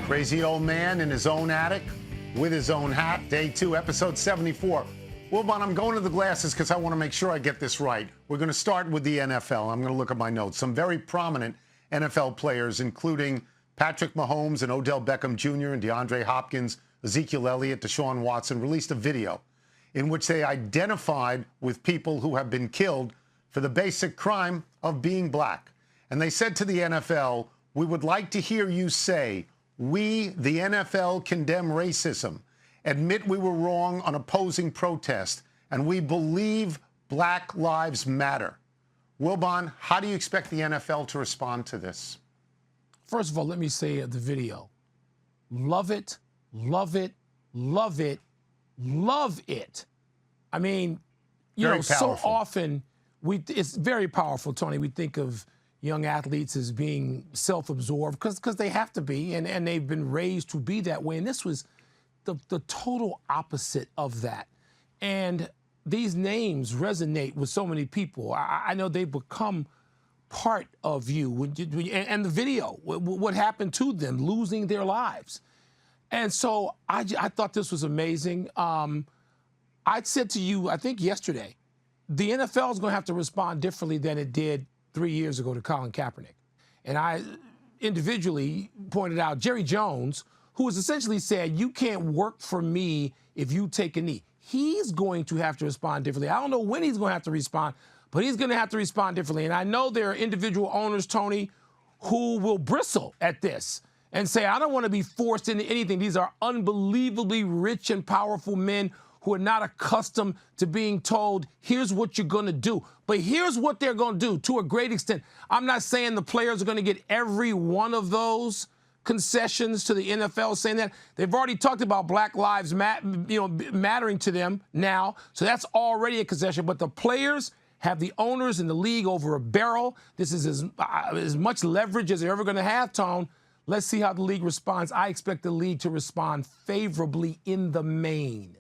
Crazy old man in his own attic with his own hat. Day 2, episode 74. Wilbon, I'm going to the glasses because I want to make sure I get this right. We're going to start with the NFL. I'm going to look at my notes. Some very prominent NFL players, including Patrick Mahomes and Odell Beckham Jr. and DeAndre Hopkins, Ezekiel Elliott, Deshaun Watson, released a video in which they identified with people who have been killed for the basic crime of being black. And they said to the NFL, we would like to hear you say, we, the NFL, condemn racism, admit we were wrong on opposing protest, and we believe Black Lives Matter. Wilbon, how do you expect the NFL to respond to this? First of all, let me say the video. Love it, love it, love it, love it. I mean, you know, so often it's very powerful, Tony. We think of young athletes as being self-absorbed because they have to be, and they've been raised to be that way. And this was the total opposite of that. And these names resonate with so many people. I know they become part of you. And the video, what happened to them, losing their lives. And so I thought this was amazing. I said to you, I think yesterday, the NFL is going to have to respond differently than it did 3 years ago to Colin Kaepernick. And I individually pointed out Jerry Jones, who has essentially said, you can't work for me if you take a knee. He's going to have to respond differently. I don't know when he's going to have to respond, but he's going to have to respond differently. And I know there are individual owners, Tony, who will bristle at this and say, I don't want to be forced into anything. These are unbelievably rich and powerful men who are not accustomed to being told, here's what you're going to do. But here's what they're going to do to a great extent. I'm not saying the players are going to get every one of those concessions to the NFL, saying that. They've already talked about Black Lives mattering to them now. So that's already a concession. But the players have the owners in the league over a barrel. This is as much leverage as they're ever going to have, Tone. Let's see how the league responds. I expect the league to respond favorably in the main.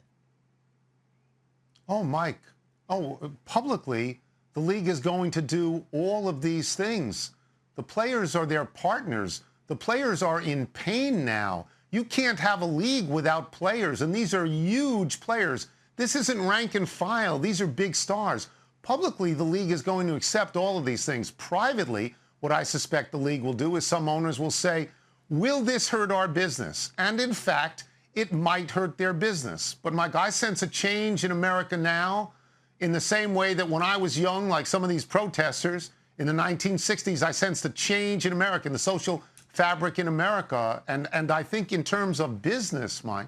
Oh, Mike. Oh, publicly, the league is going to do all of these things. The players are their partners. The players are in pain now. You can't have a league without players, and these are huge players. This isn't rank and file. These are big stars. Publicly, the league is going to accept all of these things. Privately, what I suspect the league will do is some owners will say, will this hurt our business? And in fact, it might hurt their business. But, Mike, I sense a change in America now in the same way that when I was young, like some of these protesters in the 1960s, I sensed a change in America, in the social fabric in America. And I think in terms of business, Mike,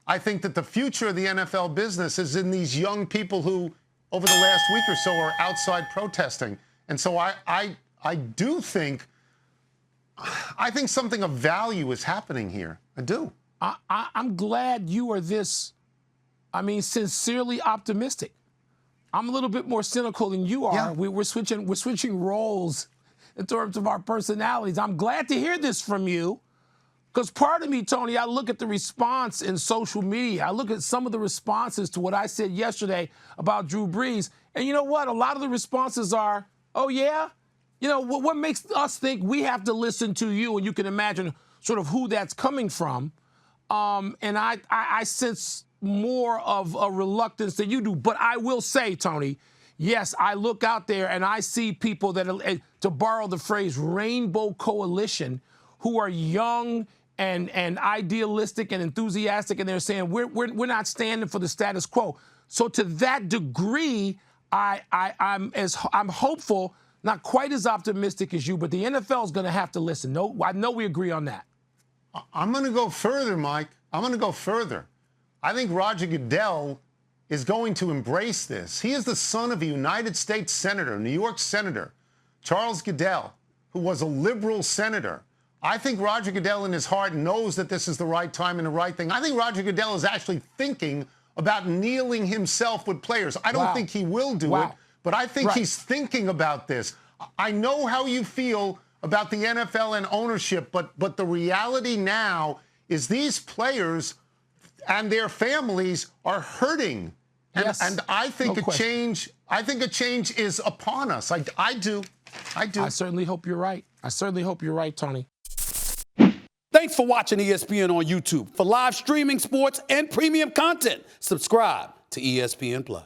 I think that the future of the NFL business is in these young people who, over the last week or so, are outside protesting. And so I do think, I think something of value is happening here. I do. I'm glad you are this, sincerely optimistic. I'm a little bit more cynical than you are. Yeah. We're switching roles in terms of our personalities. I'm glad to hear this from you, because part of me, Tony, I look at the response in social media. I look at some of the responses to what I said yesterday about Drew Brees, and you know what? A lot of the responses are, oh, yeah? You know, what makes us think we have to listen to you, and you can imagine sort of who that's coming from. And I sense more of a reluctance than you do. But I will say, Tony, yes, I look out there and I see people that are, to borrow the phrase, rainbow coalition, who are young and idealistic and enthusiastic, and they're saying we're not standing for the status quo. So to that degree, I'm hopeful, not quite as optimistic as you, but the NFL is going to have to listen. No, I know we agree on that. I'm going to go further, Mike. I'm going to go further. I think Roger Goodell is going to embrace this. He is the son of a United States Senator, New York Senator, Charles Goodell, who was a liberal senator. I think Roger Goodell in his heart knows that this is the right time and the right thing. I think Roger Goodell is actually thinking about kneeling himself with players. I don't think he will do it, but I think he's thinking about this. I know how you feel about the NFL and ownership, but the reality now is these players and their families are hurting. And, yes, and I think no question. I think a change is upon us. I do. I certainly hope you're right. I certainly hope you're right, Tony. Thanks for watching ESPN on YouTube. For live streaming sports and premium content, subscribe to ESPN+.